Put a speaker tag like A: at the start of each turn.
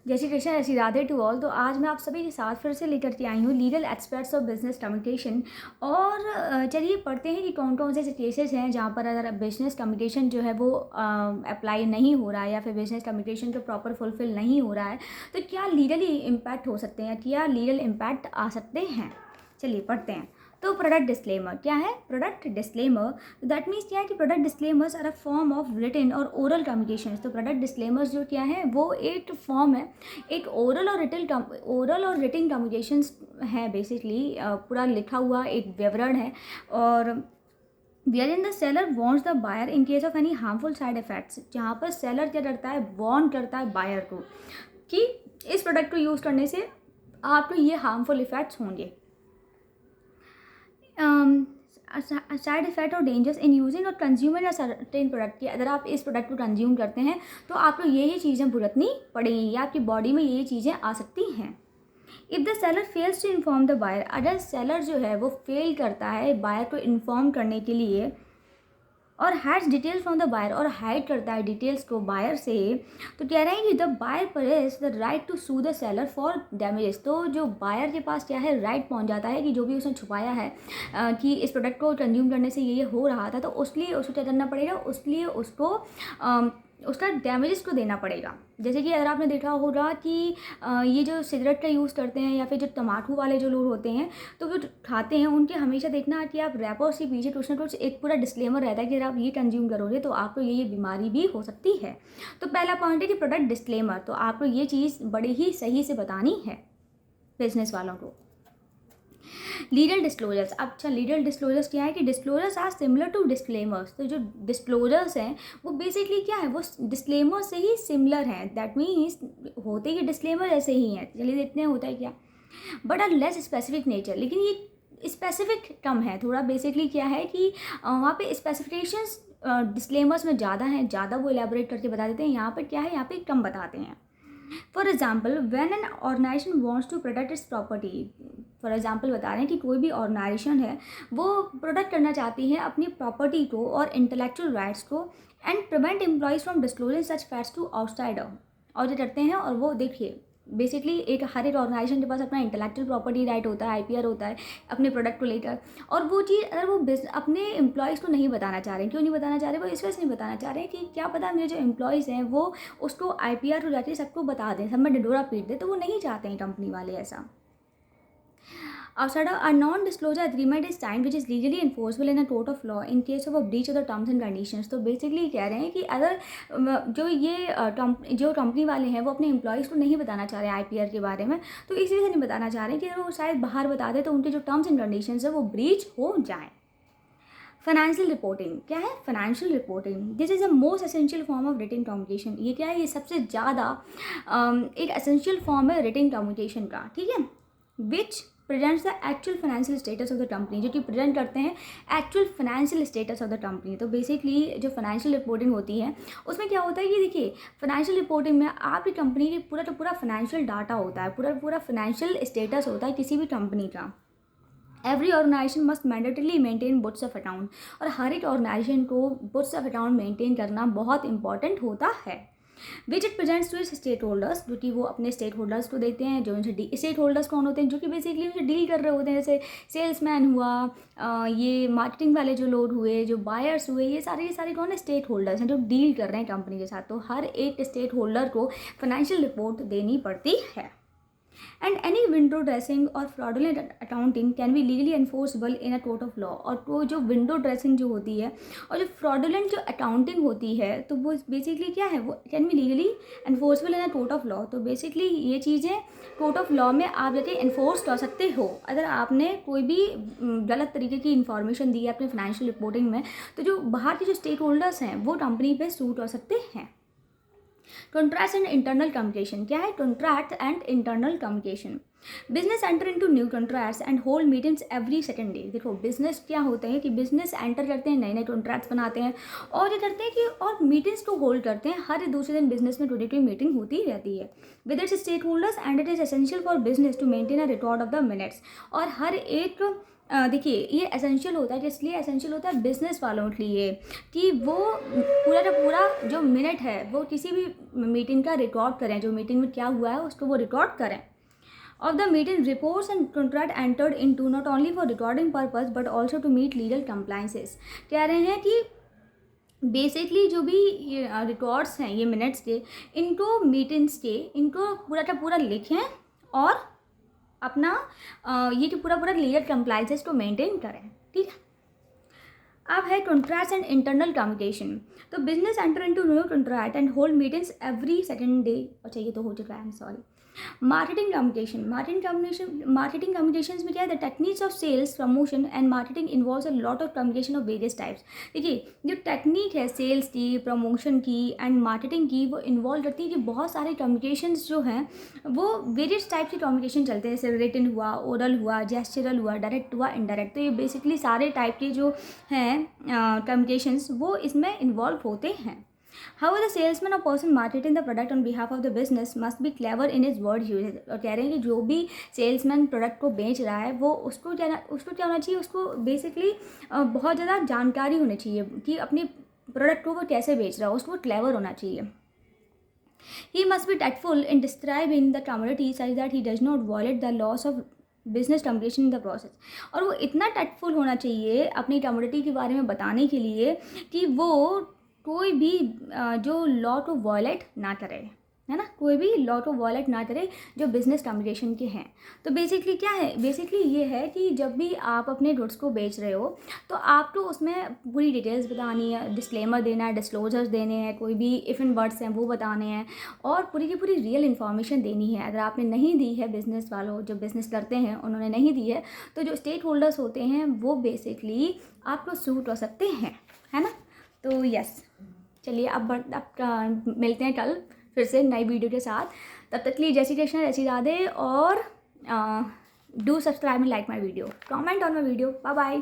A: जय श्री कृष्ण, ऐसी Radhe to all. तो आज मैं आप सभी के साथ फिर से लेकर के आई हूँ legal aspects of business communication. और चलिए पढ़ते हैं कि कौन कौन से केसेस हैं जहाँ पर अगर बिजनेस कम्युनिकेशन जो है वो अप्लाई नहीं हो रहा है या फिर बिजनेस कम्युनिकेशन को प्रॉपर फुलफिल नहीं हो रहा है, तो क्या लीगली इम्पैक्ट हो सकते हैं, क्या लीगल इम्पैक्ट आ सकते हैं। चलिए पढ़ते हैं। तो प्रोडक्ट डिस्क्लेमर क्या है? प्रोडक्ट डिस्क्लेमर दैट मीन्स क्या है कि product disclaimers are a form of written और ओरल कम्युनिकेशन। तो प्रोडक्ट डिस्क्लेमर्स जो क्या है वो एक फॉर्म है, एक ओरल और रिटन कम्युनिकेशन है। बेसिकली पूरा लिखा हुआ एक विवरण है, और wherein the seller warns the buyer in case of any harmful side effects। जहाँ पर सेलर क्या करता है, वार्न करता है बायर को कि इस प्रोडक्ट को यूज़ करने से आपको ये हार्मफुल इफेक्ट्स होंगे। साइड इफेक्ट और डेंजर्स इन यूजिंग और कंज्यूमर या सर्टेन प्रोडक्ट की, अगर आप इस प्रोडक्ट को कंज्यूम करते हैं तो आपको ये चीज़ें भुगतनी पड़ेंगी या आपकी बॉडी में ये चीज़ें आ सकती हैं। If the seller fails to inform the buyer, अगर सेलर जो है वो फेल करता है बायर को इन्फॉर्म करने के लिए, और hides details from the buyer, और हाइड करता है डिटेल्स को बायर से, तो कह रहे हैं कि the buyer pairs the right to sue the seller for damages. तो जो बायर के पास क्या है, राइट पहुंच जाता है कि जो भी उसने छुपाया है कि इस प्रोडक्ट को कंज्यूम करने से ये हो रहा था, तो उसलिए उसको क्या करना पड़ेगा, उसलिए उसको उसका डैमेजेस को देना पड़ेगा। जैसे कि अगर आपने देखा होगा कि ये जो सिगरेट का यूज़ करते हैं या फिर जो तम्बाकू वाले जो लोग होते हैं, तो वो खाते हैं, उनके हमेशा देखना कि आप रैपर्स के पीछे कुछ ना कुछ एक पूरा डिस्क्लेमर रहता है कि अगर आप ये कंज्यूम करोगे तो आपको ये बीमारी भी हो सकती है। तो पहला पॉइंट है कि प्रोडक्ट डिस्क्लेमर, तो आपको ये चीज़ बड़े ही सही से बतानी है बिजनेस वालों को। लीगल डिस्क्लोजर्स, अच्छा लीगल डिस्क्लोजर्स क्या है कि disclosures are similar to disclaimers. तो जो डिस्क्लोजर्स हैं वो बेसिकली क्या है, वो डिस्क्लेमर से ही सिमिलर हैं। दैट मीन्स होते कि डिस्क्लेमर ऐसे ही हैं, चलिए देखते हैं होता है क्या। But are less specific nature, लेकिन ये स्पेसिफिक कम है थोड़ा। बेसिकली क्या है कि वहाँ पे स्पेसिफिकेशंस डिस्क्लेमर्स में ज़्यादा हैं, ज़्यादा वो एलेबोरेट करके बता देते हैं। यहाँ पर क्या है, यहाँ पे कम बताते हैं। For example when an organization wants to protect its property, for example बता रहे हैं कि कोई भी ऑर्गेनाइजेशन है वो प्रोटेक्ट करना चाहती है अपनी प्रॉपर्टी को और इंटेलेक्चुअल राइट्स को, and prevent employees from disclosing such facts to outsider. और जो करते हैं, और वो देखिए बेसिकली हर एक ऑर्गेनाइजेशन के पास अपना इंटेलेक्चुअल प्रॉपर्टी राइट होता है, आईपीआर होता है अपने प्रोडक्ट को लेकर, और वो चीज़ अगर वो अपने एम्प्लॉयज़ को नहीं बताना चाह रहे हैं, क्यों नहीं बताना चाह रहे, वो इस वजह से नहीं बताना चाह रहे हैं कि क्या पता मेरे जो एम्प्लॉयज़ हैं वो उसको आईपीआर हो जाती है, सबको बता दें, सब में ढिढोरा पीट दे, तो वो नहीं चाहते हैं कंपनी वाले ऐसा। Outside a non-disclosure agreement is signed which is legally enforceable in a court of law in case of a breach of the terms and conditions। तो बेसिकली कह रहे हैं कि अगर जो कंपनी वाले हैं वो अपने एम्प्लॉयज़ को नहीं बताना चाह रहे हैं आईपीआर के बारे में, तो इसी से नहीं बताना चाह रहे हैं कि अगर वो शायद बाहर बता दें तो उनके जो टर्म्स एंड कंडीशंस है वो ब्रीच हो जाए। फाइनेंशियल रिपोर्टिंग क्या है? Financial reporting this is a most essential form of written communication. ये क्या है, ये सबसे ज़्यादा एक एसेंशियल फॉर्म है रिटन कम्युनिकेशन का, ठीक है। Which presents the actual financial status of the company, जो कि प्रेजेंट करते हैं actual financial status of the company. तो बेसिकली जो फाइनेंशियल रिपोर्टिंग होती है उसमें क्या होता है कि देखिए फाइनेंशियल रिपोर्टिंग में आपकी कंपनी की पूरा फाइनेंशियल डाटा होता है, पूरा फाइनेंशियल स्टेटस होता है किसी भी कंपनी का। Every organization must mandatorily maintain books of account, और हर एक ऑर्गेनाइजेशन को बुक्स ऑफ अकाउंट मेंटेन करना बहुत इंपॉर्टेंट होता है। Which it presents to stakeholders, जो कि वो अपने स्टेक होल्डर्स को देते हैं। जो उनसे स्टेक होल्डर्स कौन होते हैं, जो कि बेसिकली उनसे डील कर रहे होते हैं, जैसे सेल्समैन हुआ, ये मार्केटिंग वाले जो लोग हुए, जो बायर्स हुए, ये सारे कौन है, स्टेक होल्डर्स हैं जो डील कर रहे हैं कंपनी के साथ। तो हर एक स्टेक होल्डर को फाइनेंशियल रिपोर्ट देनी पड़ती है। एंड एनी विंडो ड्रेसिंग और fraudulent accounting can be legally enforceable in a court of law. और वो जो विंडो ड्रेसिंग जो होती है और जो फ्रॉडुलेंट जो अकाउंटिंग होती है, तो वो बेसिकली क्या है, वो can be legally enforceable in a court of law. तो बेसिकली ये चीज़ें कोर्ट ऑफ लॉ में आप जाके इन्फोर्स कर सकते हो अगर आपने कोई भी गलत तरीके की इंफॉर्मेशन दी है अपने फाइनेंशियल रिपोर्टिंग में, तो जो बाहर के जो स्टेक होल्डर्स हैं वो कंपनी पे सूट कर सकते हैं। कॉन्ट्रैक्ट एंड इंटरनल कम्युनिकेशन क्या है? Contract and internal communication, business enter into new contracts and hold meetings every second day. देखो बिजनेस क्या होते हैं कि बिजनेस एंटर करते हैं, नए नए कॉन्ट्रैक्ट्स बनाते हैं, और ये करते हैं कि और मीटिंग्स को होल्ड करते हैं। हर दूसरे दिन बिजनेस में 22 मीटिंग होती रहती है with its stakeholders, and it is essential for business to maintain a record of the minutes. और हर एक देखिए ये एसेंशियल होता है, इसलिए एसेंशियल होता है बिज़नेस वालों के लिए कि वो पूरा का पूरा जो मिनट है वो किसी भी मीटिंग का रिकॉर्ड करें, जो मीटिंग में क्या हुआ है उसको वो रिकॉर्ड करें। Of the meeting reports and contract entered into not only for recording purpose but also to meet legal compliances। कह रहे हैं कि बेसिकली जो भी रिकॉर्ड्स हैं ये मिनट्स के, इनको मीटिंग्स के, इनको पूरा का पूरा लिखें और अपना ये जो पूरा पूरा लीगल कंप्लाइंसेस को मेंटेन करें। ठीक है। अब है कॉन्ट्रैक्ट्स एंड इंटरनल कम्युनिकेशन। तो business enter into new contract and hold meetings every second day. अच्छा ये तो हो चुका है, सॉरी। मार्केटिंग कम्युनिकेशन में क्या है, the techniques of sales promotion and marketing involves a lot of communication of various types. देखिए जो टेक्निक है सेल्स की, प्रमोशन की एंड मार्केटिंग की, वो इन्वॉल्व करती है कि बहुत सारे कम्युनिकेशंस जो हैं वो वेरियस टाइप के कम्युनिकेशन चलते हैं, जैसे रिटन हुआ, ओरल हुआ, जेस्चरल हुआ, डायरेक्ट हुआ, इनडायरेक्ट। तो ये बेसिकली सारे टाइप के जो हैं कम्युनिकेशंस वो इसमें इन्वॉल्व होते हैं। However, the salesman or person marketing the product on behalf of the business must be clever in his word usage। और कह रहे हैं कि जो भी सेल्समैन प्रोडक्ट को बेच रहा है वो उसको क्या होना चाहिए, उसको बेसिकली बहुत ज़्यादा जानकारी होनी चाहिए कि अपने प्रोडक्ट को वो कैसे बेच रहा है, उसको क्लेवर होना चाहिए। He must be tactful in describing the commodity such that he does not violate the laws of business communication in the process. और वो इतना टैक्टफुल होना चाहिए अपनी कमोडिटी के बारे में बताने के लिए कि वो कोई भी जो लॉ को वॉयलेट ना करे, है ना, कोई भी लॉ को वॉयलेट ना करे जो बिज़नेस कम्युनिकेशन के हैं। तो बेसिकली क्या है, बेसिकली ये है कि जब भी आप अपने गुड्स को बेच रहे हो तो आपको उसमें पूरी डिटेल्स बतानी है, डिस्क्लेमर देना है, डिस्क्लोजर्स देने हैं, कोई भी इफ इन वर्ड्स हैं वो बताने हैं और पूरी की पूरी रियल इन्फॉर्मेशन देनी है। अगर आपने नहीं दी है, बिज़नेस वालों जो बिज़नेस करते हैं उन्होंने नहीं दी है, तो जो स्टेक होल्डर्स होते हैं वो बेसिकली आपको सूट हो सकते हैं, है ना। तो यस, चलिए अब मिलते हैं कल फिर से नई वीडियो के साथ। तब तक के लिए जय श्री कृष्ण, जय श्री राधे, और do subscribe and like my video, comment on my video. Bye bye.